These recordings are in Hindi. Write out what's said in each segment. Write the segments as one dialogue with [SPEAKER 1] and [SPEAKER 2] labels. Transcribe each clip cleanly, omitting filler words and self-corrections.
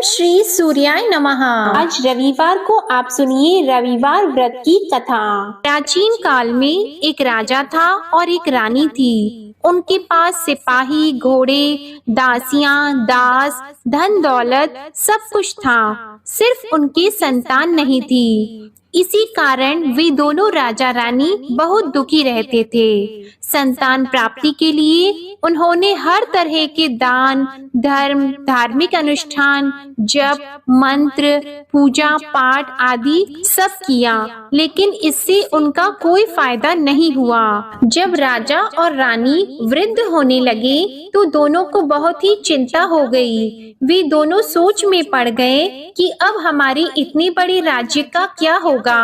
[SPEAKER 1] श्री सूर्याय नमः। आज रविवार को आप सुनिए रविवार व्रत की कथा। प्राचीन काल में एक राजा था और एक रानी थी। उनके पास सिपाही, घोड़े, दासियां, दास, धन दौलत सब कुछ था, सिर्फ उनकी संतान नहीं थी। इसी कारण वे दोनों राजा रानी बहुत दुखी रहते थे। संतान प्राप्ति के लिए उन्होंने हर तरह के दान, धर्म, धार्मिक अनुष्ठान, जप, मंत्र, पूजा पाठ आदि सब किया, लेकिन इससे उनका कोई फायदा नहीं हुआ। जब राजा और रानी वृद्ध होने लगे तो दोनों को बहुत ही चिंता हो गई। वे दोनों सोच में पड़ गए कि अब हमारे इतने बड़े राज्य का क्या होगा,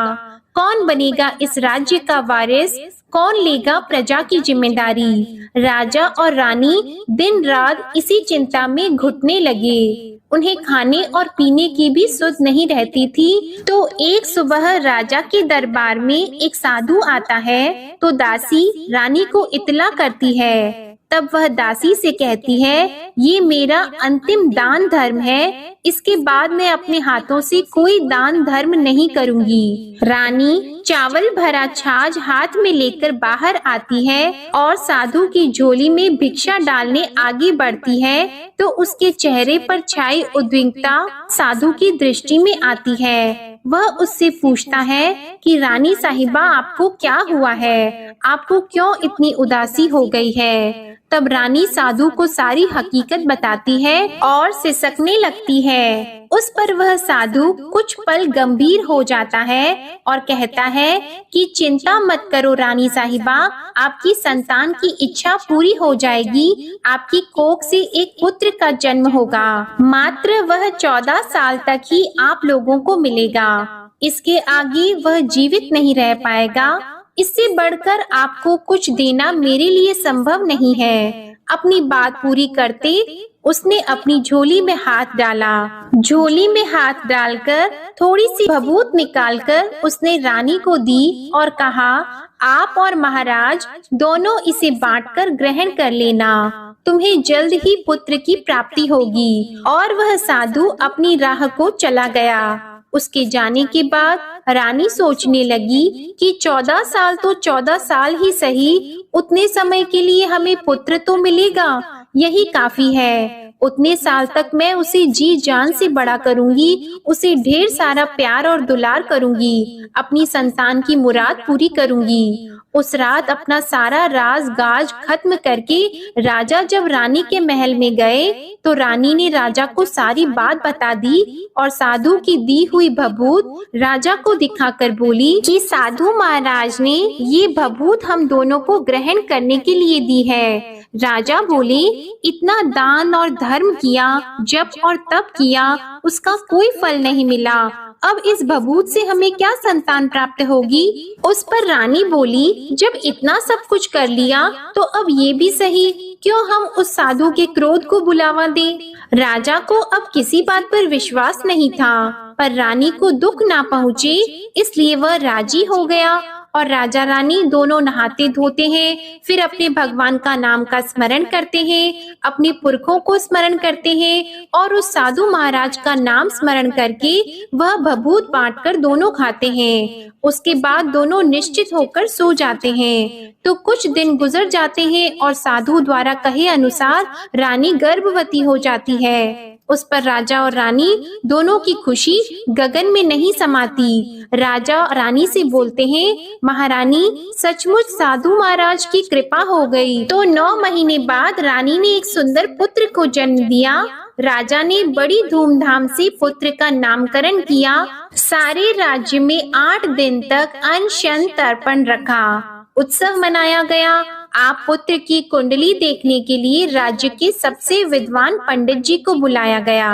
[SPEAKER 1] कौन बनेगा इस राज्य का वारिस, कौन लेगा प्रजा की जिम्मेदारी। राजा और रानी दिन रात इसी चिंता में घुटने लगे। उन्हें खाने और पीने की भी सुध नहीं रहती थी। तो एक सुबह राजा के दरबार में एक साधु आता है तो दासी रानी को इत्तला करती है। तब वह दासी से कहती है, ये मेरा अंतिम दान धर्म है, इसके बाद मैं अपने हाथों से कोई दान धर्म नहीं करूंगी। रानी चावल भरा छाछ हाथ में लेकर बाहर आती है और साधु की झोली में भिक्षा डालने आगे बढ़ती है तो उसके चेहरे पर छाई उद्विग्नता साधु की दृष्टि में आती है। वह उससे पूछता है कि रानी साहिबा, आपको क्या हुआ है, आपको क्यों इतनी उदासी हो गई है। तब रानी साधु को सारी हकीकत बताती है और सिसकने लगती है। उस पर वह साधु कुछ पल गंभीर हो जाता है और कहता है कि चिंता मत करो रानी साहिबा, आपकी संतान की इच्छा पूरी हो जाएगी, आपकी कोख से एक पुत्र का जन्म होगा। मात्र वह 14 साल तक ही आप लोगों को मिलेगा, इसके आगे वह जीवित नहीं रह पाएगा। इससे बढ़कर आपको कुछ देना मेरे लिए संभव नहीं है। अपनी बात पूरी करते उसने अपनी झोली में हाथ डाला। झोली में हाथ डालकर थोड़ी सी भभूत निकालकर उसने रानी को दी और कहा, आप और महाराज दोनों इसे बांटकर ग्रहण कर लेना, तुम्हें जल्द ही पुत्र की प्राप्ति होगी। और वह साधु अपनी राह को चला गया। उसके जाने के बाद रानी सोचने लगी कि 14 साल तो 14 साल ही सही, उतने समय के लिए हमें पुत्र तो मिलेगा, यही काफी है। उतने साल तक मैं उसे जी जान से बड़ा करूंगी, उसे ढेर सारा प्यार और दुलार करूंगी, अपनी संतान की मुराद पूरी करूंगी। उस रात अपना सारा राज गाज खत्म करके राजा जब रानी के महल में गए तो रानी ने राजा को सारी बात बता दी और साधु की दी हुई भभूत राजा को दिखाकर बोली कि साधु महाराज ने ये भभूत हम दोनों को ग्रहण करने के लिए दी है। राजा बोले, इतना दान और धर्म किया, जप और तप किया, उसका कोई फल नहीं मिला, अब इस भभूत से हमें क्या संतान प्राप्त होगी। उस पर रानी बोली, जब इतना सब कुछ कर लिया तो अब ये भी सही, क्यों हम उस साधु के क्रोध को बुलावा दें। राजा को अब किसी बात पर विश्वास नहीं था, पर रानी को दुख ना पहुँचे इसलिए वह राजी हो गया। और राजा रानी दोनों नहाते धोते हैं, फिर अपने भगवान का नाम का स्मरण करते हैं, अपने पुरखों को स्मरण करते हैं और उस साधु महाराज का नाम स्मरण करके वह भभूत बांटकर दोनों खाते हैं। उसके बाद दोनों निश्चित होकर सो जाते हैं। तो कुछ दिन गुजर जाते हैं और साधु द्वारा कहे अनुसार रानी गर्भवती हो जाती है। उस पर राजा और रानी दोनों की खुशी गगन में नहीं समाती। राजा रानी से बोलते हैं, महारानी सचमुच साधु महाराज की कृपा हो गई। तो 9 महीने बाद रानी ने एक सुंदर पुत्र को जन्म दिया। राजा ने बड़ी धूमधाम से पुत्र का नामकरण किया। सारे राज्य में 8 दिन तक अनशन तर्पण रखा, उत्सव मनाया गया। आप पुत्र की कुंडली देखने के लिए राज्य के सबसे विद्वान पंडित जी को बुलाया गया।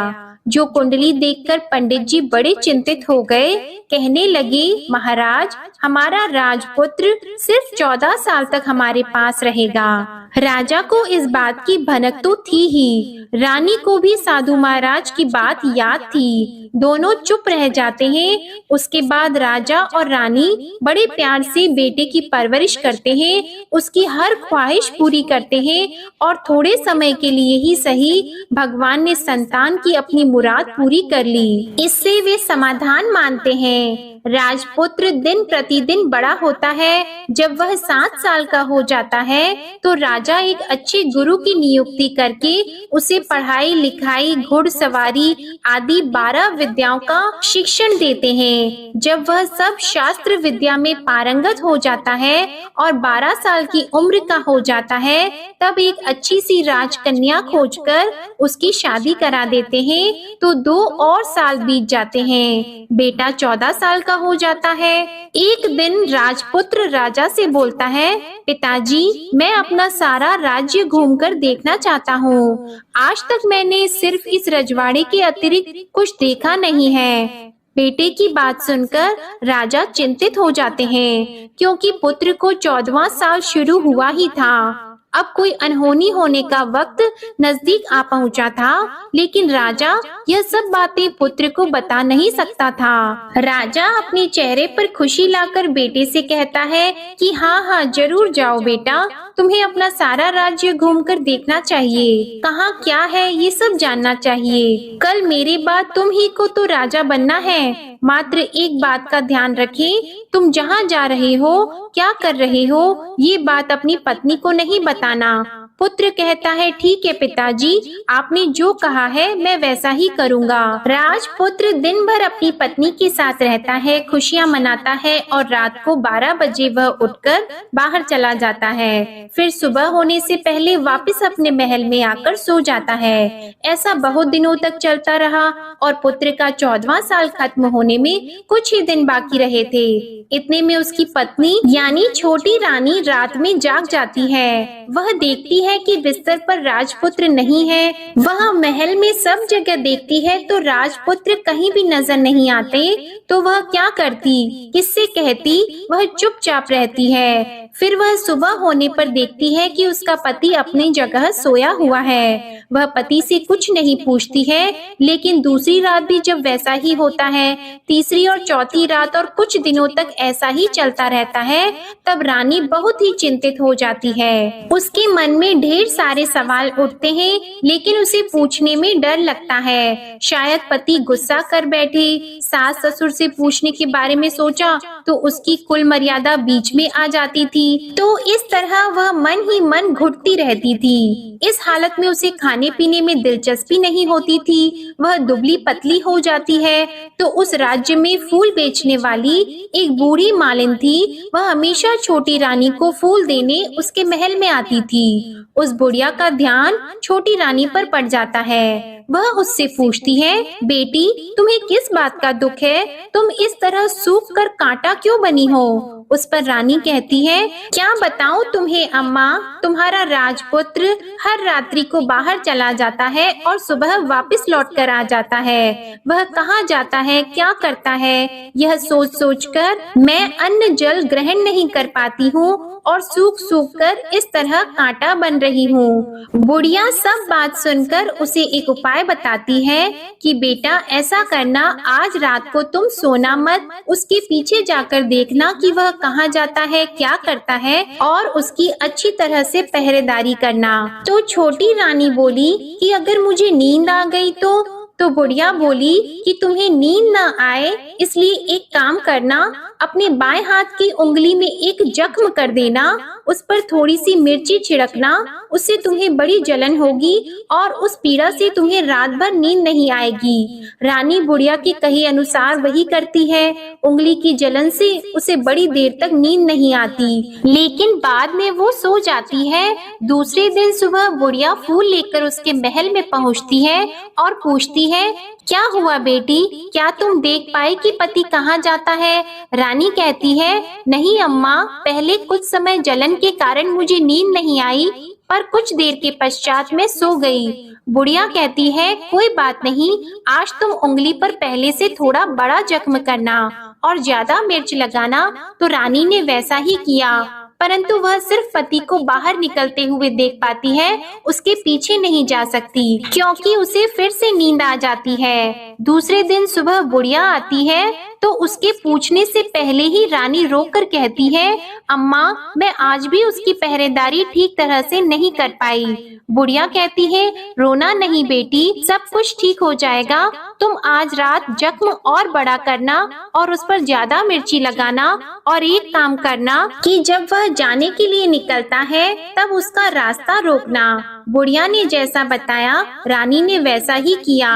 [SPEAKER 1] जो कुंडली देखकर पंडित जी बड़े चिंतित हो गए, कहने लगे, महाराज हमारा राजपुत्र सिर्फ 14 साल तक हमारे पास रहेगा। राजा को इस बात की भनक तो थी ही, रानी को भी साधु महाराज की बात याद थी। दोनों चुप रह जाते हैं। उसके बाद राजा और रानी बड़े प्यार से बेटे की परवरिश करते हैं, उसकी हर ख्वाहिश पूरी करते हैं और थोड़े समय के लिए ही सही भगवान ने संतान की अपनी मुराद पूरी कर ली। इससे वे समाधान मानते हैं। राजपुत्र दिन प्रतिदिन बड़ा होता है। जब वह 7 साल का हो जाता है तो राजा एक अच्छे गुरु की नियुक्ति करके उसे पढ़ाई लिखाई घुड़सवारी आदि 12 विद्याओं का शिक्षण देते हैं। जब वह सब शास्त्र विद्या में पारंगत हो जाता है और 12 साल की उम्र का हो जाता है तब एक अच्छी सी राजकन्या खोजकर उसकी शादी करा देते हैं। तो 2 और साल बीत जाते हैं। बेटा 14 साल का हो जाता है। एक दिन राजपुत्र राजा से बोलता है, पिताजी, मैं अपना सारा राज्य घूमकर देखना चाहता हूँ। आज तक मैंने सिर्फ इस रजवाड़े के अतिरिक्त कुछ देखा नहीं है। बेटे की बात सुनकर राजा चिंतित हो जाते हैं, क्योंकि पुत्र को 14वां साल शुरू हुआ ही था। अब कोई अनहोनी होने का वक्त नजदीक आ पहुंचा था, लेकिन राजा यह सब बातें पुत्र को बता नहीं सकता था। राजा अपने चेहरे पर खुशी लाकर बेटे से कहता है कि हाँ, जरूर जाओ बेटा, तुम्हें अपना सारा राज्य घूमकर देखना चाहिए। कहाँ क्या है ये सब जानना चाहिए। कल मेरे बाद तुम ही को तो राजा बनना है। मात्र एक बात का ध्यान रखें, तुम जहाँ जा रहे हो, क्या कर रहे हो, ये बात अपनी पत्नी को नहीं बताना। पुत्र कहता है, ठीक है पिताजी, आपने जो कहा है मैं वैसा ही करूँगा। राजपुत्र दिन भर अपनी पत्नी के साथ रहता है, खुशियाँ मनाता है और रात को 12 बजे वह उठकर बाहर चला जाता है। फिर सुबह होने से पहले वापस अपने महल में आकर सो जाता है। ऐसा बहुत दिनों तक चलता रहा और पुत्र का 14वां साल खत्म होने में कुछ ही दिन बाकी रहे थे। इतने में उसकी पत्नी यानी छोटी रानी रात में जाग जाती है। वह देखती है कि बिस्तर पर राजपुत्र नहीं है। वह महल में सब जगह देखती है तो राजपुत्र कहीं भी नजर नहीं आते। तो वह क्या करती, किससे कहती? वह चुपचाप रहती है। फिर वह सुबह होने पर देखती है कि उसका पति अपनी जगह सोया हुआ है। वह पति से कुछ नहीं पूछती है, लेकिन दूसरी रात भी जब वैसा ही होता है, तीसरी और चौथी रात और कुछ दिनों तक ऐसा ही चलता रहता है, तब रानी बहुत ही चिंतित हो जाती है। उसके मन में ढेर सारे सवाल उठते हैं, लेकिन उसे पूछने में डर लगता है। शायद पति गुस्सा कर बैठे। सास ससुर से पूछने के बारे में सोचा तो उसकी कुल मर्यादा बीच में आ जाती थी। तो इस तरह वह मन ही मन घुटती रहती थी। इस हालत में उसे खाने पीने में दिलचस्पी नहीं होती थी। वह दुबली पतली हो जाती है। तो उस राज्य में फूल बेचने वाली एक बूढ़ी मालिन थी। वह हमेशा छोटी रानी को फूल देने उसके महल में आती थी। उस बुढ़िया का ध्यान छोटी रानी पर पड़ जाता है। वह उससे पूछती है, बेटी, तुम्हें किस बात का दुख है? तुम इस तरह सूख कर कांटा क्यों बनी हो? उस पर रानी कहती है, क्या बताऊं तुम्हें अम्मा, तुम्हारा राजपुत्र हर रात्रि को बाहर चला जाता है और सुबह वापस लौट कर आ जाता है। वह कहाँ जाता है, क्या करता है, यह सोच सोच कर मैं अन्न जल ग्रहण नहीं कर पाती हूँ और सूख सूख कर इस तरह कांटा बन रही हूँ। बुढ़िया सब बात सुनकर उसे एक उपाय बताती है कि बेटा ऐसा करना, आज रात को तुम सोना मत, उसके पीछे जाकर देखना कि वह कहाँ जाता है, क्या करता है और उसकी अच्छी तरह से पहरेदारी करना। तो छोटी रानी बोली कि अगर मुझे नींद आ गई तो बुढ़िया बोली कि तुम्हें नींद न आए इसलिए एक काम करना, अपने बाएं हाथ की उंगली में एक जख्म कर देना, उस पर थोड़ी सी मिर्ची छिड़कना, उससे तुम्हें बड़ी जलन होगी और उस पीड़ा से तुम्हें रात भर नींद नहीं आएगी। रानी बुढ़िया के कहे अनुसार वही करती है। उंगली की जलन से उसे बड़ी देर तक नींद नहीं आती, लेकिन बाद में वो सो जाती है। दूसरे दिन सुबह बुढ़िया फूल लेकर उसके महल में पहुंचती है और पूछती है, क्या हुआ बेटी, क्या तुम देख पाई कि पति कहाँ जाता है? रानी कहती है, नहीं अम्मा, पहले कुछ समय जलन के कारण मुझे नींद नहीं आई, पर कुछ देर के पश्चात मैं सो गई। बुढ़िया कहती है, कोई बात नहीं, आज तुम उंगली पर पहले से थोड़ा बड़ा जख्म करना और ज्यादा मिर्च लगाना। तो रानी ने वैसा ही किया, परंतु वह सिर्फ पति को बाहर निकलते हुए देख पाती है, उसके पीछे नहीं जा सकती क्योंकि उसे फिर से नींद आ जाती है। दूसरे दिन सुबह बुढ़िया आती है तो उसके पूछने से पहले ही रानी रोककर कहती है, अम्मा, मैं आज भी उसकी पहरेदारी ठीक तरह से नहीं कर पाई। बुढ़िया कहती है, रोना नहीं बेटी, सब कुछ ठीक हो जाएगा। तुम आज रात जख्म और बड़ा करना और उस पर ज्यादा मिर्ची लगाना, और एक काम करना कि जब वह जाने के लिए निकलता है तब उसका रास्ता रोकना। बुढ़िया ने जैसा बताया रानी ने वैसा ही किया।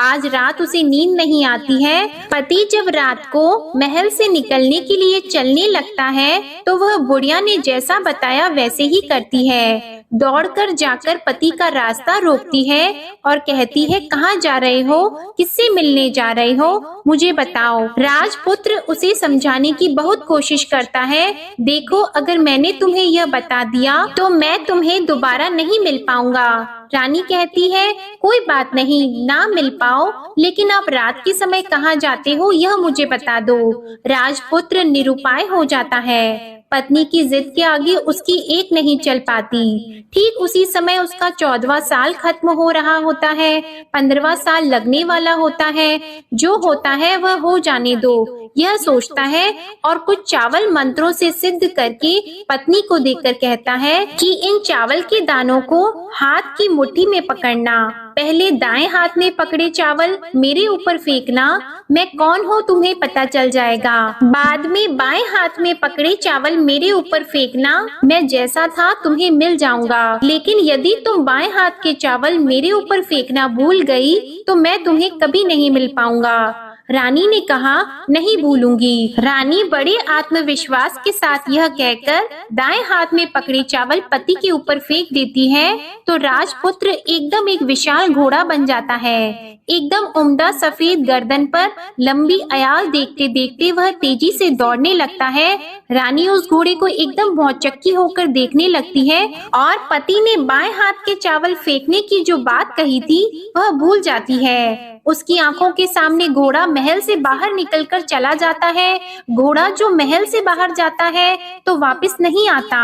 [SPEAKER 1] आज रात उसे नींद नहीं आती है। पति जब रात को महल से निकलने के लिए चलने लगता है तो वह बुढ़िया ने जैसा बताया वैसे ही करती है। दौड़कर जाकर पति का रास्ता रोकती है और कहती है, कहाँ जा रहे हो, किससे मिलने जा रहे हो, मुझे बताओ। राजपुत्र उसे समझाने की बहुत कोशिश करता है। देखो, अगर मैंने तुम्हें यह बता दिया तो मैं तुम्हें दोबारा नहीं मिल पाऊंगा। रानी कहती है, कोई बात नहीं, ना मिल पाओ, लेकिन आप रात के समय कहाँ जाते हो यह मुझे बता दो। राजपुत्र निरुपाय हो जाता है। पत्नी की जिद के आगे उसकी एक नहीं चल पाती। ठीक उसी समय उसका 14वां साल खत्म हो रहा होता है, 15वां साल लगने वाला होता है। जो होता है वह हो जाने दो, यह सोचता है और कुछ चावल मंत्रों से सिद्ध करके पत्नी को देकर कहता है कि इन चावल के दानों को हाथ की मुट्ठी में पकड़ना। पहले दाएं हाथ में पकड़े चावल मेरे ऊपर फेंकना, मैं कौन हूँ तुम्हें पता चल जाएगा। बाद में बाएं हाथ में पकड़े चावल मेरे ऊपर फेंकना, मैं जैसा था तुम्हें मिल जाऊंगा। लेकिन यदि तुम बाएं हाथ के चावल मेरे ऊपर फेंकना भूल गई तो मैं तुम्हें कभी नहीं मिल पाऊंगा। रानी ने कहा, नहीं भूलूंगी। रानी बड़े आत्मविश्वास के साथ यह कहकर दाएं हाथ में पकड़े चावल पति के ऊपर फेंक देती है तो राजपुत्र एकदम एक विशाल घोड़ा बन जाता है। एकदम उम्दा सफेद गर्दन पर लंबी अयाल देखते देखते वह तेजी से दौड़ने लगता है। रानी उस घोड़े को एकदम भौचक्की होकर देखने लगती है और पति ने बाएं हाथ के चावल फेंकने की जो बात कही थी वह भूल जाती है। उसकी आंखों के सामने घोड़ा महल से बाहर निकलकर चला जाता है। घोड़ा जो महल से बाहर जाता है तो वापस नहीं आता।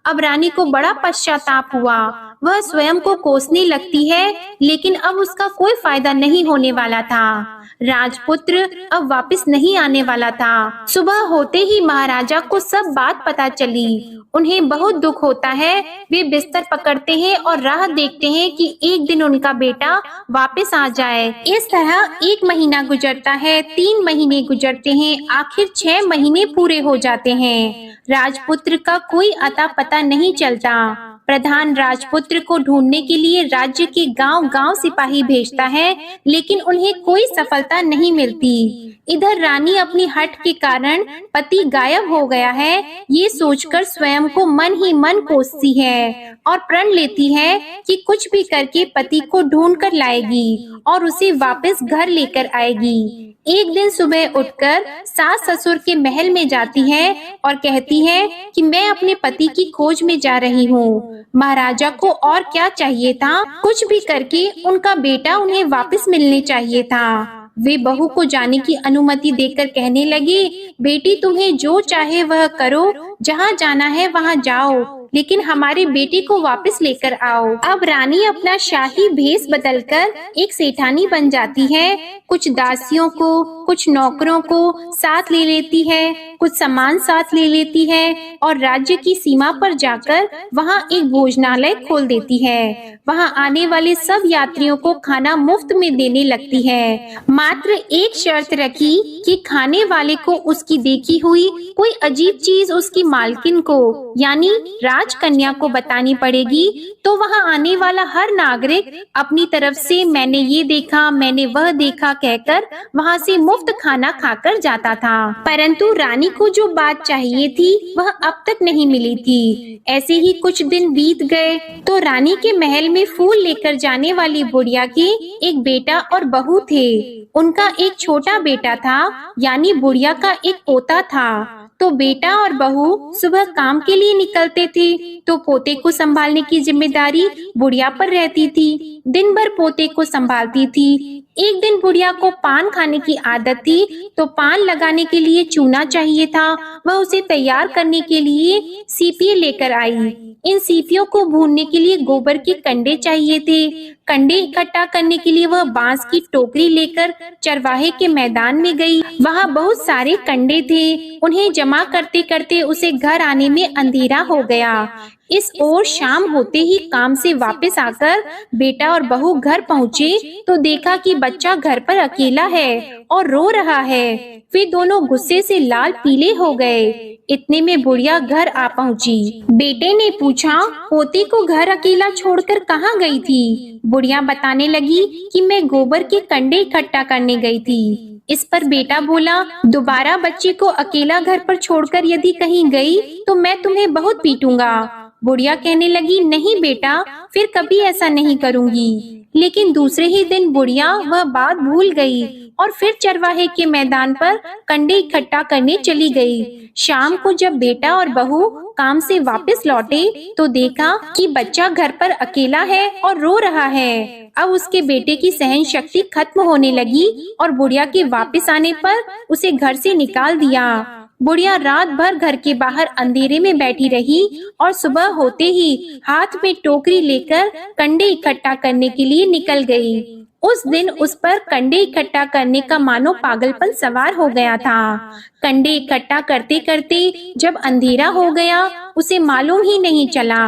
[SPEAKER 1] अब रानी को बड़ा पश्चाताप हुआ। वह स्वयं को कोसने लगती है, लेकिन अब उसका कोई फायदा नहीं होने वाला था। राजपुत्र अब वापस नहीं आने वाला था। सुबह होते ही महाराजा को सब बात पता चली। उन्हें बहुत दुख होता है। वे बिस्तर पकड़ते हैं और राह देखते हैं कि एक दिन उनका बेटा वापस आ जाए। इस तरह 1 महीना गुजरता है, 3 महीने गुजरते हैं, आखिर 6 महीने पूरे हो जाते हैं। राजपुत्र का कोई अता पता नहीं चलता। प्रधान राजपुत्र को ढूंढने के लिए राज्य के गांव-गांव सिपाही भेजता है, लेकिन उन्हें कोई सफलता नहीं मिलती। इधर रानी अपनी हठ के कारण पति गायब हो गया है, ये सोचकर स्वयं को मन ही मन कोसती है और प्रण लेती है कि कुछ भी करके पति को ढूंढ कर लाएगी और उसे वापस घर लेकर आएगी। एक दिन सुबह उठकर सास ससुर के महल में जाती है और कहती है कि मैं अपने पति की खोज में जा रही हूँ। महाराजा को और क्या चाहिए था, कुछ भी करके उनका बेटा उन्हें वापस मिलने चाहिए था। वे बहू को जाने की अनुमति देकर कहने लगे, बेटी तुम्हें जो चाहे वह करो, जहाँ जाना है वहाँ जाओ, लेकिन हमारे बेटे को वापस लेकर आओ। अब रानी अपना शाही भेष बदलकर एक सेठानी बन जाती है। कुछ दासियों को, कुछ नौकरों को साथ ले लेती है, कुछ सामान साथ ले लेती है और राज्य की सीमा पर जाकर वहाँ एक भोजनालय खोल देती है। वहाँ आने वाले सब यात्रियों को खाना मुफ्त में देने लगती है। मात्र एक शर्त रखी कि खाने वाले को उसकी देखी हुई कोई अजीब चीज उसकी मालकिन को यानी राजकन्या को बतानी पड़ेगी, तो वहाँ आने वाला हर नागरिक अपनी तरफ से मैंने ये देखा, मैंने वह देखा कहकर वहाँ से मुफ्त खाना खाकर जाता था। परंतु रानी को जो बात चाहिए थी वह अब तक नहीं मिली थी। ऐसे ही कुछ दिन बीत गए तो रानी के महल में फूल लेकर जाने वाली बुढ़िया के एक बेटा और बहू थे। उनका एक छोटा बेटा था, यानी बुढ़िया का एक पोता था। तो बेटा और बहू सुबह काम के लिए निकलते थे तो पोते को संभालने की जिम्मेदारी बुढ़िया पर रहती थी। दिन भर पोते को संभालती थी। एक दिन बुढ़िया को पान खाने की आदत थी, तो पान लगाने के लिए चूना चाहिए था। वह उसे तैयार करने के लिए सीपी लेकर आई। इन सीपियों को भूनने के लिए गोबर के कंडे चाहिए थे। कंडे इकट्ठा करने के लिए वह बांस की टोकरी लेकर चरवाहे के मैदान में गई। वहाँ बहुत सारे कंडे थे। उन्हें जमा करते करते उसे घर आने में अंधेरा हो गया। इस ओर शाम होते ही काम से वापस आकर बेटा और बहू घर पहुँचे तो देखा कि बच्चा घर पर अकेला है और रो रहा है। वे दोनों गुस्से से लाल पीले हो गए। इतने में बुढ़िया घर आ पहुंची। बेटे ने पूछा, पोती को घर अकेला छोड़कर कहाँ गई थी? बुढ़िया बताने लगी कि मैं गोबर के कंडे इकट्ठा करने गई थी। इस पर बेटा बोला, दोबारा बच्चे को अकेला घर पर छोड़कर यदि कहीं गई तो मैं तुम्हें बहुत पीटूंगा। बुढ़िया कहने लगी, नहीं बेटा, फिर कभी ऐसा नहीं करूंगी। लेकिन दूसरे ही दिन बुढ़िया वह बात भूल गई और फिर चरवाहे के मैदान पर कंडे इकट्ठा करने चली गई। शाम को जब बेटा और बहू काम से वापस लौटे तो देखा कि बच्चा घर पर अकेला है और रो रहा है। अब उसके बेटे की सहन शक्ति खत्म होने लगी और बुढ़िया के वापस आने पर उसे घर से निकाल दिया। बुढ़िया रात भर घर के बाहर अंधेरे में बैठी रही और सुबह होते ही हाथ में टोकरी लेकर कंडे इकट्ठा करने के लिए निकल गई। उस दिन उस पर कंडे इकट्ठा करने का मानो पागलपन सवार हो गया था। कंडे इकट्ठा करते करते जब अंधेरा हो गया उसे मालूम ही नहीं चला।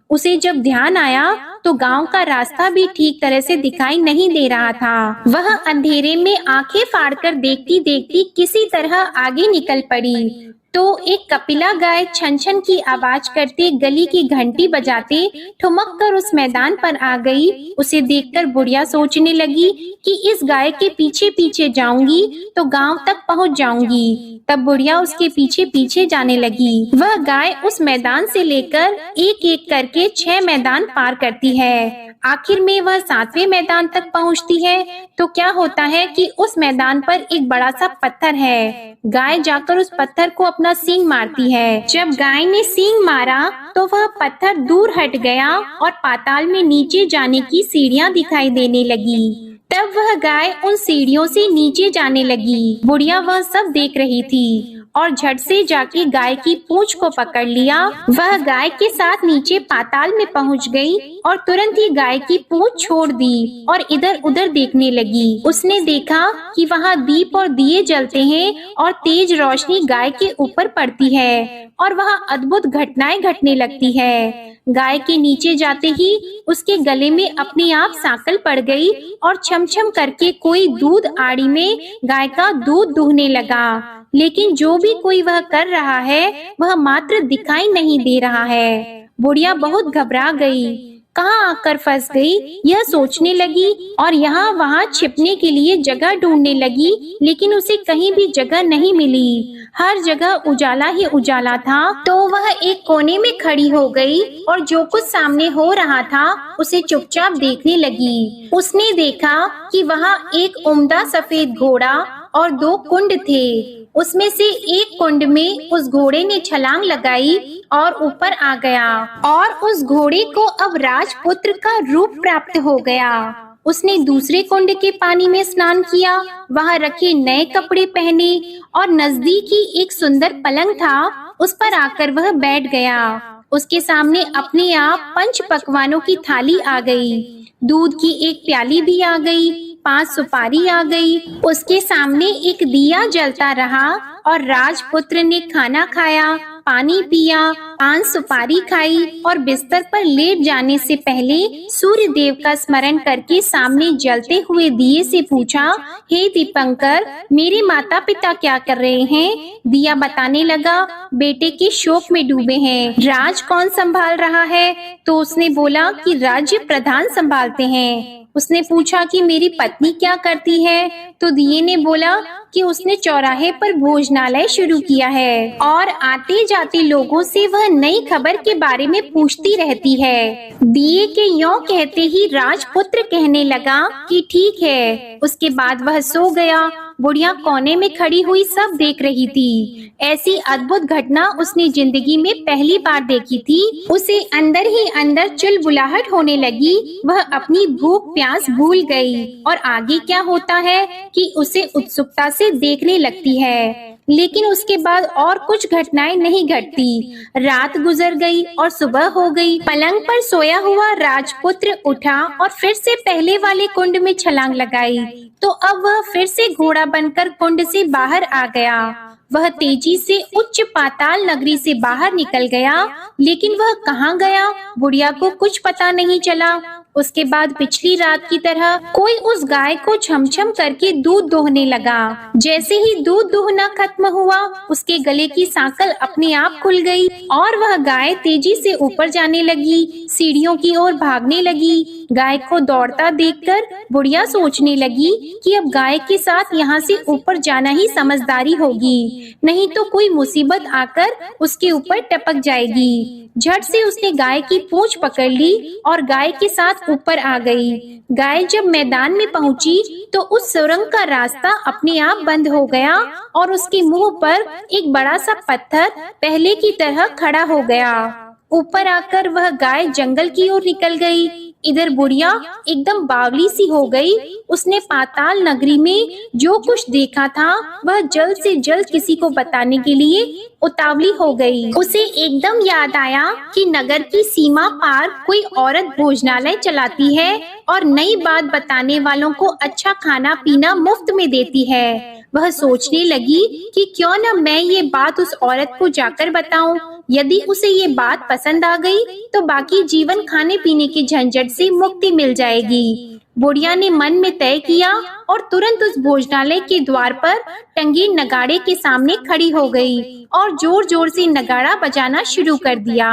[SPEAKER 1] उसे जब ध्यान आया तो गांव का रास्ता भी ठीक तरह से दिखाई नहीं दे रहा था। वह अंधेरे में आंखें फाड़कर देखती देखती किसी तरह आगे निकल पड़ी तो एक कपिला गाय छन छन की आवाज करते गली की घंटी बजाते ठुमक कर उस मैदान पर आ गई। उसे देखकर बुढ़िया सोचने लगी कि इस गाय के पीछे पीछे जाऊंगी तो गांव तक पहुंच जाऊंगी। तब बुढ़िया उसके पीछे पीछे जाने लगी। वह गाय उस मैदान से लेकर एक एक करके 6 मैदान पार करती है। आखिर में वह 7वें मैदान तक पहुंचती है तो क्या होता है कि उस मैदान पर एक बड़ा सा पत्थर है। गाय जाकर उस पत्थर को अपना सींग मारती है। जब गाय ने सींग मारा तो वह पत्थर दूर हट गया और पाताल में नीचे जाने की सीढ़ियां दिखाई देने लगी। तब वह गाय उन सीढ़ियों से नीचे जाने लगी। बुढ़िया वह सब देख रही थी और झट से जाके गाय की पूंछ को पकड़ लिया। वह गाय के साथ नीचे पाताल में पहुंच गई और तुरंत ही गाय की पूंछ छोड़ दी और इधर उधर देखने लगी। उसने देखा कि वहाँ दीप और दिए जलते हैं और तेज रोशनी गाय के ऊपर पड़ती है और वहाँ अद्भुत घटनाएं घटने लगती है। गाय के नीचे जाते ही उसके गले में अपने आप सांकल पड़ गई और छम-छम करके कोई दूध आड़ी में गाय का दूध दूहने लगा। लेकिन जो भी कोई वह कर रहा है वह मात्र दिखाई नहीं दे रहा है। बुढ़िया बहुत घबरा गई, कहाँ आकर फंस गई यह सोचने लगी और यहाँ वहाँ छिपने के लिए जगह ढूंढने लगी। लेकिन उसे कहीं भी जगह नहीं मिली। हर जगह उजाला ही उजाला था। तो वह एक कोने में खड़ी हो गई और जो कुछ सामने हो रहा था उसे चुपचाप देखने लगी। उसने देखा कि वहाँ एक उम्दा सफेद घोड़ा और 2 कुंड थे। उसमें से एक कुंड में उस घोड़े ने छलांग लगाई और ऊपर आ गया और उस घोड़े को अब राजपुत्र का रूप प्राप्त हो गया। उसने दूसरे कुंड के पानी में स्नान किया, वहाँ रखे नए कपड़े पहने और नजदीक ही एक सुंदर पलंग था, उस पर आकर वह बैठ गया। उसके सामने अपने आप 5 पकवानों की थाली आ गई। दूध की एक प्याली भी आ गई, 5 सुपारी आ गई। उसके सामने एक दिया जलता रहा और राजपुत्र ने खाना खाया, पानी पिया, 5 सुपारी खाई और बिस्तर पर लेट जाने से पहले सूर्य देव का स्मरण करके सामने जलते हुए दिए से पूछा, हे दीपंकर, मेरे माता पिता क्या कर रहे हैं? दिया बताने लगा, बेटे के शोक में डूबे हैं। राज कौन संभाल रहा है? तो उसने बोला कि राज्य प्रधान संभालते हैं। उसने पूछा कि मेरी पत्नी क्या करती है? तो दिए ने बोला कि उसने चौराहे पर भोजनालय शुरू किया है और आते जाते लोगों से वह नई खबर के बारे में पूछती रहती है। दिए के यों कहते ही राजपुत्र कहने लगा कि ठीक है। उसके बाद वह सो गया बुढ़िया कोने में खड़ी हुई सब देख रही थी। ऐसी अद्भुत घटना उसने जिंदगी में पहली बार देखी थी। उसे अंदर ही अंदर चुलबुलाहट होने लगी। वह अपनी भूख प्यास भूल गई और आगे क्या होता है कि उसे उत्सुकता से देखने लगती है। लेकिन उसके बाद और कुछ घटनाएं नहीं घटती। रात गुजर गई और सुबह हो गई। पलंग पर सोया हुआ राजपुत्र उठा और फिर से पहले वाले कुंड में छलांग लगाई। तो अब वह फिर से घोड़ा बनकर कुंड से बाहर आ गया। वह तेजी से उच्च पाताल नगरी से बाहर निकल गया, लेकिन वह कहाँ गया बुढ़िया को कुछ पता नहीं चला। उसके बाद पिछली रात की तरह कोई उस गाय को छमछम करके दूध दोहने लगा। जैसे ही दूध दोहना खत्म हुआ, उसके गले की सांकल अपने आप खुल गई और वह गाय तेजी से ऊपर जाने लगी, सीढ़ियों की ओर भागने लगी। गाय को दौड़ता देखकर बुढ़िया सोचने लगी कि अब गाय के साथ यहाँ से ऊपर जाना ही समझदारी होगी, नहीं तो कोई मुसीबत आकर उसके ऊपर टपक जाएगी। झट से उसने गाय की पूंछ पकड़ ली और गाय के साथ ऊपर आ गई। गाय जब मैदान में पहुंची तो उस सुरंग का रास्ता अपने आप बंद हो गया और उसके मुंह पर एक बड़ा सा पत्थर पहले की तरह खड़ा हो गया। ऊपर आकर वह गाय जंगल की ओर निकल गई। इधर बुढ़िया एकदम बावली सी हो गई। उसने पाताल नगरी में जो कुछ देखा था वह जल्द से जल्द किसी को बताने के लिए उतावली हो गई। उसे एकदम याद आया कि नगर की सीमा पार कोई औरत भोजनालय चलाती है और नई बात बताने वालों को अच्छा खाना पीना मुफ्त में देती है। वह सोचने लगी कि क्यों न मैं ये बात उस औरत को जाकर बताऊं। यदि उसे ये बात पसंद आ गई तो बाकी जीवन खाने पीने की झंझट से मुक्ति मिल जाएगी। बुढ़िया ने मन में तय किया और तुरंत उस भोजनालय के द्वार पर टंगे नगाड़े के सामने खड़ी हो गई और जोर जोर से नगाड़ा बजाना शुरू कर दिया।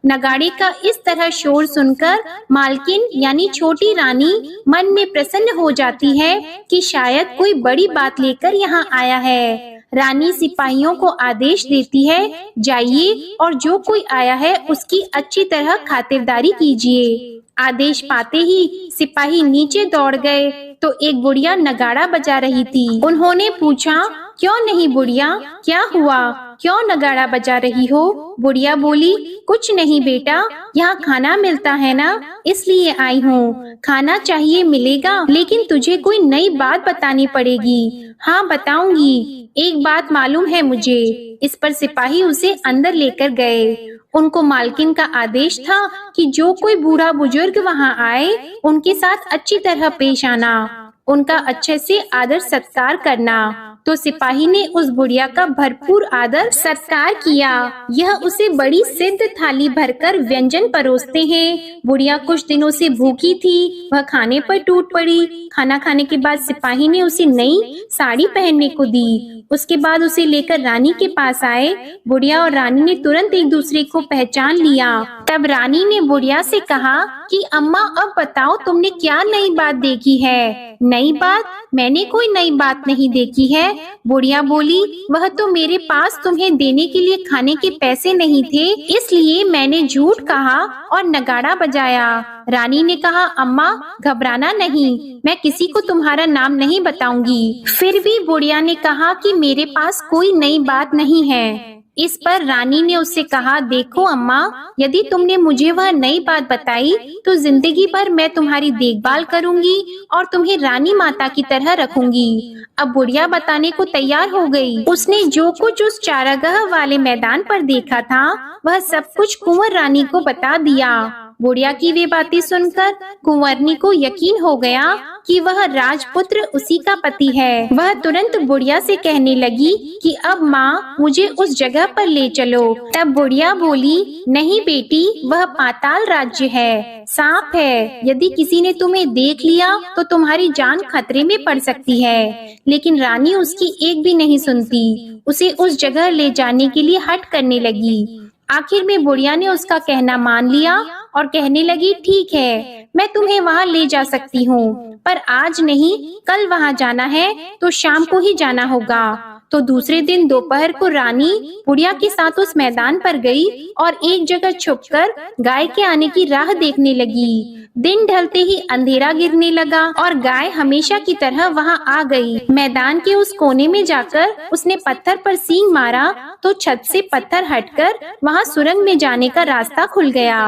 [SPEAKER 1] नगाड़े का इस तरह शोर सुनकर मालकिन यानी छोटी रानी मन में प्रसन्न हो जाती है कि शायद कोई बड़ी बात लेकर यहाँ आया है। रानी सिपाहियों को आदेश देती है, जाइए और जो कोई आया है उसकी अच्छी तरह खातिरदारी कीजिए। आदेश पाते ही सिपाही नीचे दौड़ गए तो एक बुढ़िया नगाड़ा बजा रही थी। उन्होंने पूछा, क्यों नहीं बुढ़िया, क्या हुआ, क्यों नगाड़ा बजा रही हो? बुढ़िया बोली, कुछ नहीं बेटा, यहाँ खाना मिलता है ना, इसलिए आई हूँ। खाना चाहिए मिलेगा, लेकिन तुझे कोई नई बात बतानी पड़ेगी। हाँ बताऊंगी, एक बात मालूम है मुझे। इस पर सिपाही उसे अंदर लेकर गए। उनको मालकिन का आदेश था कि जो कोई बूढ़ा बुजुर्ग वहाँ आए उनके साथ अच्छी तरह पेश आना, उनका अच्छे से आदर सत्कार करना। तो सिपाही ने उस बुढ़िया का भरपूर आदर सत्कार किया। यह उसे बड़ी सिद्ध थाली भरकर व्यंजन परोसते हैं। बुढ़िया कुछ दिनों से भूखी थी, वह खाने पर टूट पड़ी। खाना खाने के बाद सिपाही ने उसे नई साड़ी पहनने को दी। उसके बाद उसे लेकर रानी के पास आए। बुढ़िया और रानी ने तुरंत एक दूसरे को पहचान लिया। तब रानी ने बुढ़िया से कहा कि अम्मा अब बताओ तुमने क्या नई बात देखी है? नई बात? मैंने कोई नई बात नहीं देखी है। बुढ़िया बोली, वह तो मेरे पास तुम्हें देने के लिए खाने के पैसे नहीं थे, इसलिए मैंने झूठ कहा और नगाड़ा बजाया। रानी ने कहा, अम्मा घबराना नहीं, मैं किसी को तुम्हारा नाम नहीं बताऊंगी। फिर भी बुढ़िया ने कहा कि मेरे पास कोई नई बात नहीं है। इस पर रानी ने उससे कहा, देखो अम्मा, यदि तुमने मुझे वह नई बात बताई तो जिंदगी भर मैं तुम्हारी देखभाल करूंगी और तुम्हें रानी माता की तरह रखूंगी। अब बुढ़िया बताने को तैयार हो गई। उसने जो कुछ उस चारागाह वाले मैदान पर देखा था वह सब कुछ कुंवर रानी को बता दिया। बुढ़िया की वे बातें सुनकर कुंवरनी को यकीन हो गया कि वह राजपुत्र उसी का पति है। वह तुरंत बुढ़िया से कहने लगी कि अब माँ मुझे उस जगह पर ले चलो। तब बुढ़िया बोली, नहीं बेटी, वह पाताल राज्य है, सांप है। यदि किसी ने तुम्हें देख लिया तो तुम्हारी जान खतरे में पड़ सकती है। लेकिन रानी उसकी एक भी नहीं सुनती, उसे उस जगह ले जाने के लिए हठ करने लगी। आखिर में बुढ़िया ने उसका कहना मान लिया और कहने लगी, ठीक है, मैं तुम्हें वहाँ ले जा सकती हूँ, पर आज नहीं, कल वहाँ जाना है तो शाम को ही जाना होगा। तो दूसरे दिन दोपहर को रानी बुढ़िया के साथ उस मैदान पर गई और एक जगह छुपकर गाय के आने की राह देखने लगी। दिन ढलते ही अंधेरा गिरने लगा और गाय हमेशा की तरह वहां आ गई। मैदान के उस कोने में जाकर उसने पत्थर पर सींग मारा तो छत से पत्थर हटकर वहां सुरंग में जाने का रास्ता खुल गया।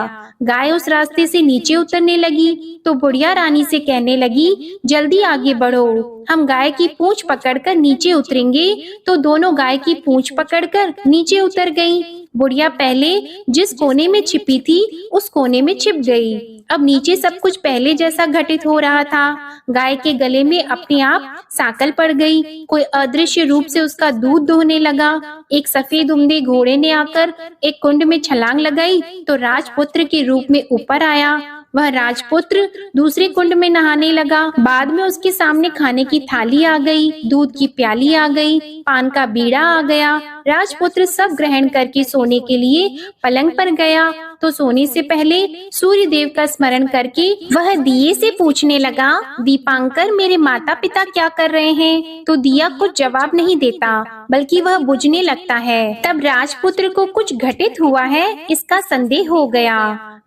[SPEAKER 1] गाय उस रास्ते से नीचे उतरने लगी तो बुढ़िया रानी से कहने लगी, जल्दी आगे बढ़ो, हम गाय की पूंछ पकड़कर नीचे उतरेंगे। तो दोनों गाय की पूंछ पकड़कर नीचे उतर गईं। बुढ़िया पहले जिस कोने में छिपी थी उस कोने में छिप गई। अब नीचे सब कुछ पहले जैसा घटित हो रहा था। गाय के गले में अपने आप सांकल पड़ गई। कोई अदृश्य रूप से उसका दूध दोहने लगा। एक सफेद उम्दे घोड़े ने आकर एक कुंड में छलांग लगाई तो राजपुत्र के रूप में ऊपर आया। वह राजपुत्र दूसरे कुंड में नहाने लगा। बाद में उसके सामने खाने की थाली आ गई, दूध की प्याली आ गई, पान का बीड़ा आ गया। राजपुत्र सब ग्रहण करके सोने के लिए पलंग पर गया तो सोने से पहले सूर्य देव का स्मरण करके वह दिए से पूछने लगा, दीपांकर, मेरे माता पिता क्या कर रहे हैं? तो दिया कुछ जवाब नहीं देता बल्कि वह बुझने लगता है। तब राजपुत्र को कुछ घटित हुआ है इसका संदेह हो गया।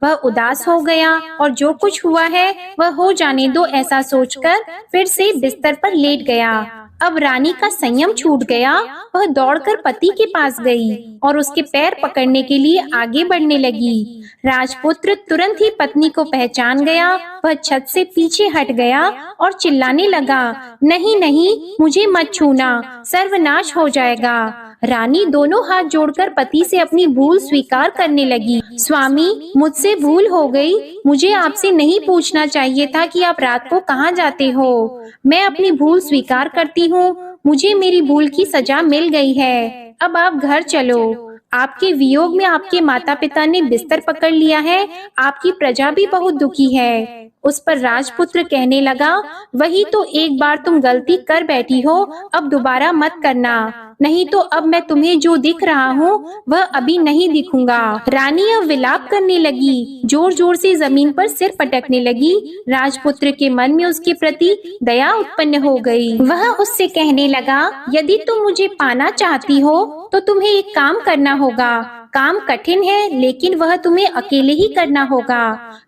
[SPEAKER 1] वह उदास हो गया और जो कुछ हुआ है वह हो जाने दो ऐसा सोचकर फिर से बिस्तर पर लेट गया। अब रानी का संयम छूट गया। वह दौड़कर पति के पास गई और उसके पैर पकड़ने के लिए आगे बढ़ने लगी। राजपुत्र तुरंत ही पत्नी को पहचान गया। वह छत से पीछे हट गया और चिल्लाने लगा, नहीं नहीं, मुझे मत छूना, सर्वनाश हो जाएगा। रानी दोनों हाथ जोड़कर पति से अपनी भूल स्वीकार करने लगी। स्वामी, मुझसे भूल हो गई। मुझे आपसे नहीं पूछना चाहिए था कि आप रात को कहाँ जाते हो। मैं अपनी भूल स्वीकार करती हूँ। मुझे मेरी भूल की सजा मिल गई है। अब आप घर चलो। आपके वियोग में आपके माता पिता ने बिस्तर पकड़ लिया है। आपकी प्रजा भी बहुत दुखी है। उस पर राजपुत्र कहने लगा, वही तो एक बार तुम गलती कर बैठी हो, अब दोबारा मत करना, नहीं तो अब मैं तुम्हें जो दिख रहा हूँ वह अभी नहीं दिखूंगा। रानी अब विलाप करने लगी, जोर जोर से जमीन पर सिर पटकने लगी। राजपुत्र के मन में उसके प्रति दया उत्पन्न हो गई। वह उससे कहने लगा, यदि तुम मुझे पाना चाहती हो तो तुम्हें एक काम करना होगा। काम कठिन है लेकिन वह तुम्हें अकेले ही करना होगा।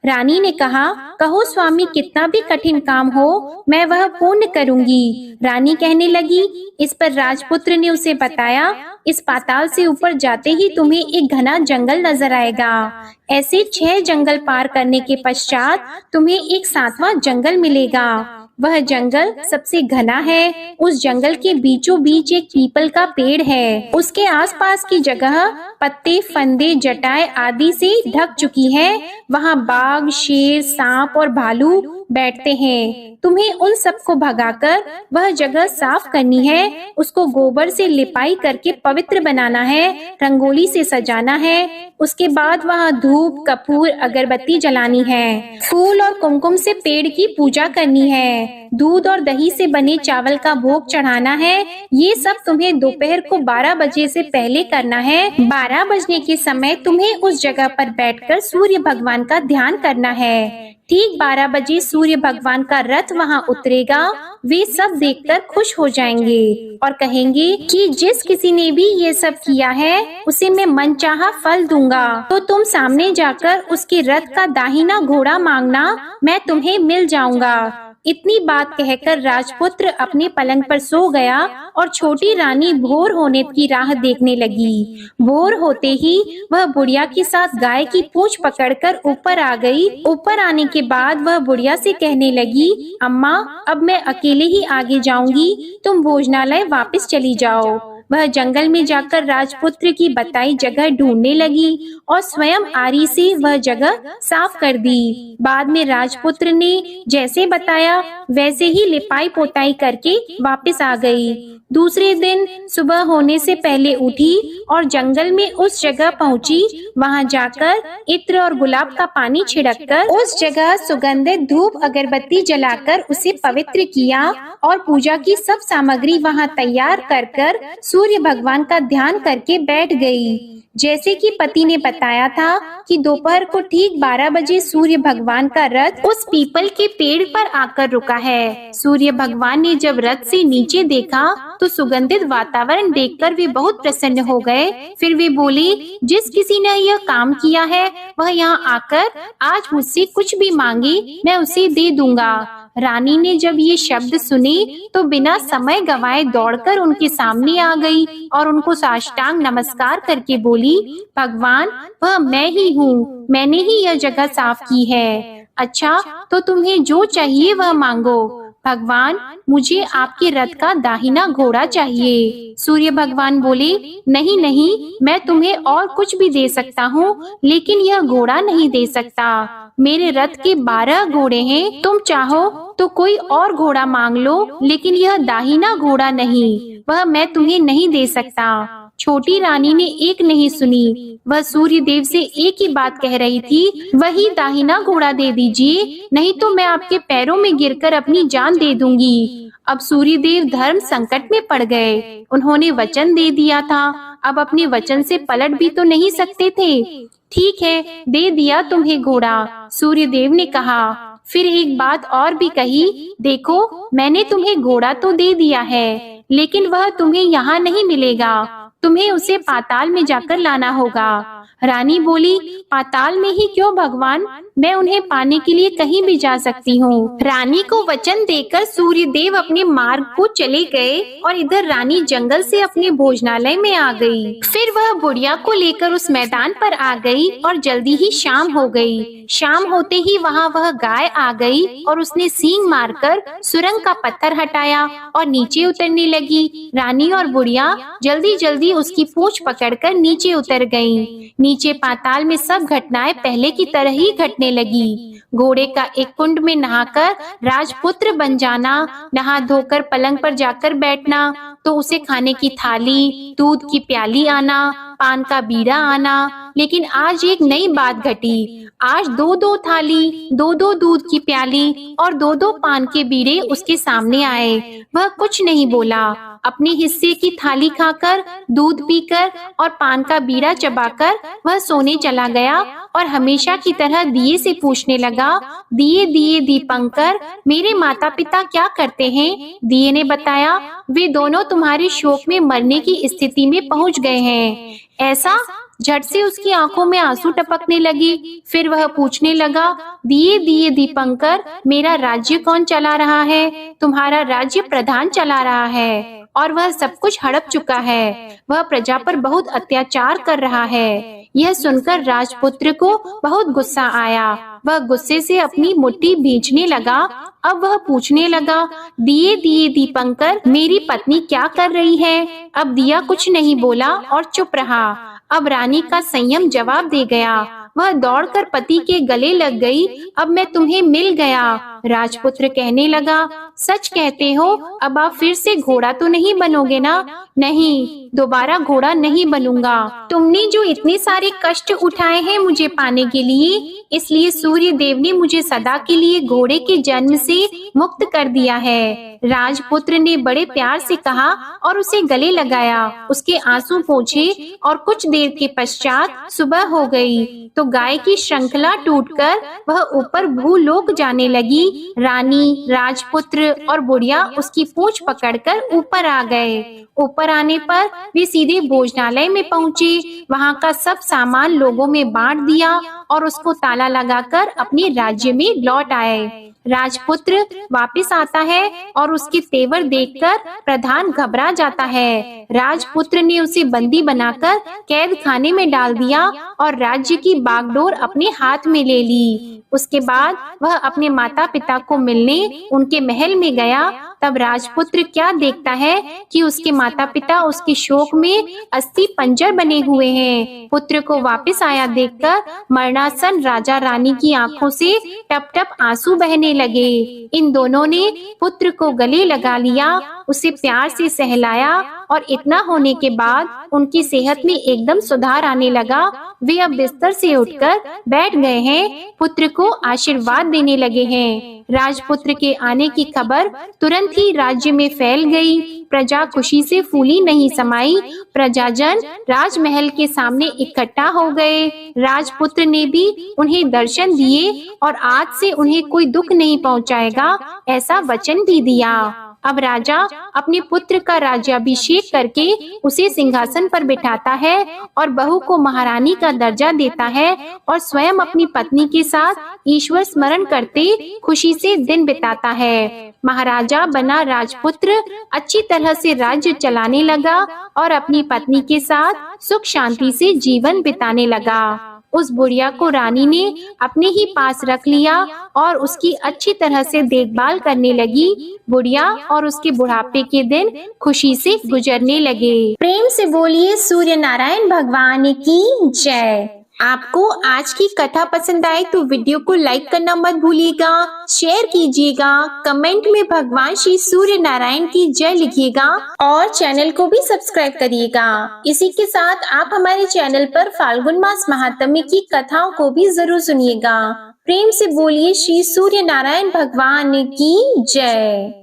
[SPEAKER 1] रानी ने कहा, कहो स्वामी, कितना भी कठिन काम हो मैं वह पूर्ण करूंगी। रानी कहने लगी। इस पर राजपुत्र ने उसे बताया, इस पाताल से ऊपर जाते ही तुम्हें एक घना जंगल नजर आएगा। ऐसे 6 जंगल पार करने के पश्चात तुम्हें एक 7वां जंगल मिलेगा। वह जंगल सबसे घना है। उस जंगल के बीचों बीच एक पीपल का पेड़ है। उसके आसपास की जगह पत्ते, फंदे, जटाएं आदि से ढक चुकी है। वहाँ बाघ, शेर, सांप और भालू बैठते हैं। तुम्हें उन सबको भगाकर वह जगह साफ करनी है। उसको गोबर से लिपाई करके पवित्र बनाना है, रंगोली से सजाना है। उसके बाद वहाँ धूप, कपूर, अगरबत्ती जलानी है। फूल और कुमकुम से पेड़ की पूजा करनी है। दूध और दही से बने चावल का भोग चढ़ाना है। ये सब तुम्हें दोपहर को 12 बजे से पहले करना है। 12 बजने के समय तुम्हें उस जगह पर बैठकर सूर्य भगवान का ध्यान करना है। ठीक 12 बजे सूर्य भगवान का रथ वहाँ उतरेगा। वे सब देखकर खुश हो जाएंगे और कहेंगे कि जिस किसी ने भी ये सब किया है उसे मैं मनचाहा फल दूंगा। तो तुम सामने जाकर उसके रथ का दाहिना घोड़ा मांगना, मैं तुम्हें मिल जाऊंगा। इतनी बात कहकर राजपुत्र अपने पलंग पर सो गया और छोटी रानी भोर होने की राह देखने लगी। भोर होते ही वह बुढ़िया के साथ गाय की पूंछ पकड़कर ऊपर आ गई। ऊपर आने के बाद वह बुढ़िया से कहने लगी, अम्मा, अब मैं अकेले ही आगे जाऊंगी, तुम भोजनालय वापस चली जाओ। वह जंगल में जाकर राजपुत्र की बताई जगह ढूंढने लगी और स्वयं आरी से वह जगह साफ कर दी। बाद में राजपुत्र ने जैसे बताया वैसे ही लिपाई पोताई करके वापस आ गई। दूसरे दिन सुबह होने से पहले उठी और जंगल में उस जगह पहुंची। वहां जाकर इत्र और गुलाब का पानी छिड़ककर उस जगह सुगंधित धूप अगरबत्ती जलाकर उसे पवित्र किया और पूजा की सब सामग्री वहां तैयार कर सूर्य भगवान का ध्यान करके बैठ गई। जैसे कि पति ने बताया था कि दोपहर को ठीक 12 बजे सूर्य भगवान का रथ उस पीपल के पेड़ पर आकर रुका है। सूर्य भगवान ने जब रथ से नीचे देखा तो सुगंधित वातावरण देखकर वे बहुत प्रसन्न हो गए। फिर वे बोले, जिस किसी ने यह काम किया है वह यहाँ आकर आज मुझसे कुछ भी मांगे मैं उसे दे दूंगा। रानी ने जब ये शब्द सुने तो बिना समय गंवाए दौड़कर उनके सामने आ गई और उनको साष्टांग नमस्कार करके बोली, भगवान वह मैं ही हूँ, मैंने ही यह जगह साफ की है। अच्छा, तो तुम्हें जो चाहिए वह मांगो। भगवान, मुझे आपके रथ का दाहिना घोड़ा चाहिए। सूर्य भगवान बोले, नहीं नहीं, मैं तुम्हें और कुछ भी दे सकता हूँ, लेकिन यह घोड़ा नहीं दे सकता। मेरे रथ के 12 घोड़े हैं, तुम चाहो तो कोई और घोड़ा मांग लो, लेकिन यह दाहिना घोड़ा नहीं, वह मैं तुम्हें नहीं दे सकता। छोटी रानी ने एक नहीं सुनी, वह सूर्य देव से एक ही बात कह रही थी, वही दाहिना घोड़ा दे दीजिए, नहीं तो मैं आपके पैरों में गिरकर अपनी जान दे दूंगी। अब सूर्य देव धर्म संकट में पड़ गए। उन्होंने वचन दे दिया था, अब अपने वचन से पलट भी तो नहीं सकते थे। ठीक है, दे दिया तुम्हें घोड़ा, सूर्य देव ने कहा। फिर एक बात और भी कही, देखो मैंने तुम्हें घोड़ा तो दे दिया है, लेकिन वह तुम्हें यहाँ नहीं मिलेगा, तुम्हें उसे पाताल में जाकर लाना होगा। रानी बोली, पाताल में ही क्यों भगवान, मैं उन्हें पाने के लिए कहीं भी जा सकती हूँ। रानी को वचन देकर सूर्य देव अपने मार्ग को चले गए और इधर रानी जंगल से अपने भोजनालय में आ गई। फिर वह बुढ़िया को लेकर उस मैदान पर आ गई और जल्दी ही शाम हो गई। शाम होते ही वहाँ वह गाय आ गई और उसने सींग मारकर सुरंग का पत्थर हटाया और नीचे उतरने लगी। रानी और बुढ़िया जल्दी जल्दी उसकी पूंछ पकड़कर नीचे उतर गईं। नीचे पाताल में सब घटनाएं पहले की तरह ही घटने लगी। घोड़े का एक कुंड में नहाकर राजपुत्र बन जाना, नहा धोकर पलंग पर जाकर बैठना, तो उसे खाने की थाली, दूध की प्याली आना, पान का बीड़ा आना। लेकिन आज एक नई बात घटी। आज 2-2 थाली, 2-2 दूध की प्याली और 2-2 पान के बीड़े उसके सामने आए। वह कुछ नहीं बोला। अपने हिस्से की थाली खाकर, दूध पीकर और पान का बीड़ा चबाकर वह सोने चला गया और हमेशा की तरह दिए से पूछने लगा, दिए दिए दीपंकर, मेरे माता पिता क्या करते हैं? दिए ने बताया, वे दोनों तुम्हारे शोक में मरने की स्थिति में पहुंच गए हैं। ऐसा? झट से उसकी आंखों में आंसू टपकने लगे। फिर वह पूछने लगा, दिए दिए दीपंकर, मेरा राज्य कौन चला रहा है? तुम्हारा राज्य प्रधान चला रहा है और वह सब कुछ हड़प चुका है। वह प्रजा पर बहुत अत्याचार कर रहा है। यह सुनकर राजपुत्र को बहुत गुस्सा आया। वह गुस्से से अपनी मुट्ठी भींचने लगा। अब वह पूछने लगा, दिए दिए दीपंकर, मेरी पत्नी क्या कर रही है? अब दिया कुछ नहीं बोला और चुप रहा। अब रानी का संयम जवाब दे गया। वह दौड़कर पति के गले लग गई। अब मैं तुम्हें मिल गया। राजपुत्र कहने लगा, सच कहते हो? अब आप फिर से घोड़ा तो नहीं बनोगे ना? नहीं, दोबारा घोड़ा नहीं बनूंगा। तुमने जो इतने सारे कष्ट उठाए हैं मुझे पाने के लिए, इसलिए सूर्य देव ने मुझे सदा के लिए घोड़े के जन्म से मुक्त कर दिया है। राजपुत्र ने बड़े प्यार से कहा और उसे गले लगाया। उसके आंसू पोंछे और कुछ देर के पश्चात सुबह हो गई तो गाय की श्रृंखला टूटकर वह ऊपर भूलोक जाने लगी। रानी, राजपुत्र और बुढ़िया उसकी पूंछ पकड़कर ऊपर आ गए। ऊपर आने पर वे सीधे भोजनालय में पहुँचे। वहाँ का सब सामान लोगों में बांट दिया और उसको ताला लगाकर अपने राज्य में लौट आए। राजपुत्र वापस आता है और उसके तेवर देखकर प्रधान घबरा जाता है। राजपुत्र ने उसे बंदी बनाकर कैद खाने में डाल दिया और राज्य की बागडोर अपने हाथ में ले ली। उसके बाद वह अपने माता पिता को मिलने उनके महल में गया। तब राजपुत्र क्या देखता है कि उसके माता पिता उसके शोक में अस्थि पंजर बने हुए हैं। पुत्र को वापस आया देखकर मरणासन राजा रानी की आंखों से टप टप आंसू बहने लगे। इन दोनों ने पुत्र को गले लगा लिया, उसे प्यार से सहलाया और इतना होने के बाद उनकी सेहत में एकदम सुधार आने लगा। वे अब बिस्तर से उठकर बैठ गए हैं, पुत्र को आशीर्वाद देने लगे हैं। राजपुत्र के आने की खबर तुरंत ही राज्य में फैल गई। प्रजा खुशी से फूली नहीं समाई। प्रजाजन राजमहल के सामने इकट्ठा हो गए। राजपुत्र ने भी उन्हें दर्शन दिए और आज से उन्हें कोई दुख नहीं पहुंचाएगा, ऐसा वचन भी दिया। अब राजा अपने पुत्र का राज्याभिषेक करके उसे सिंहासन पर बिठाता है और बहू को महारानी का दर्जा देता है और स्वयं अपनी पत्नी के साथ ईश्वर स्मरण करते खुशी से दिन बिताता है। महाराजा बना राजपुत्र अच्छी तरह से राज्य चलाने लगा और अपनी पत्नी के साथ सुख शांति से जीवन बिताने लगा। उस बुढ़िया को रानी ने अपने ही पास रख लिया और उसकी अच्छी तरह से देखभाल करने लगी। बुढ़िया और उसके बुढ़ापे के दिन खुशी से गुजरने लगे। प्रेम से बोलिए सूर्य नारायण भगवान की जय। आपको आज की कथा पसंद आए तो वीडियो को लाइक करना मत भूलिएगा, शेयर कीजिएगा, कमेंट में भगवान श्री सूर्य नारायण की जय लिखिएगा और चैनल को भी सब्सक्राइब करिएगा। इसी के साथ आप हमारे चैनल पर फाल्गुन मास महात्म्य की कथाओं को भी जरूर सुनिएगा। प्रेम से बोलिए श्री सूर्य नारायण भगवान की जय।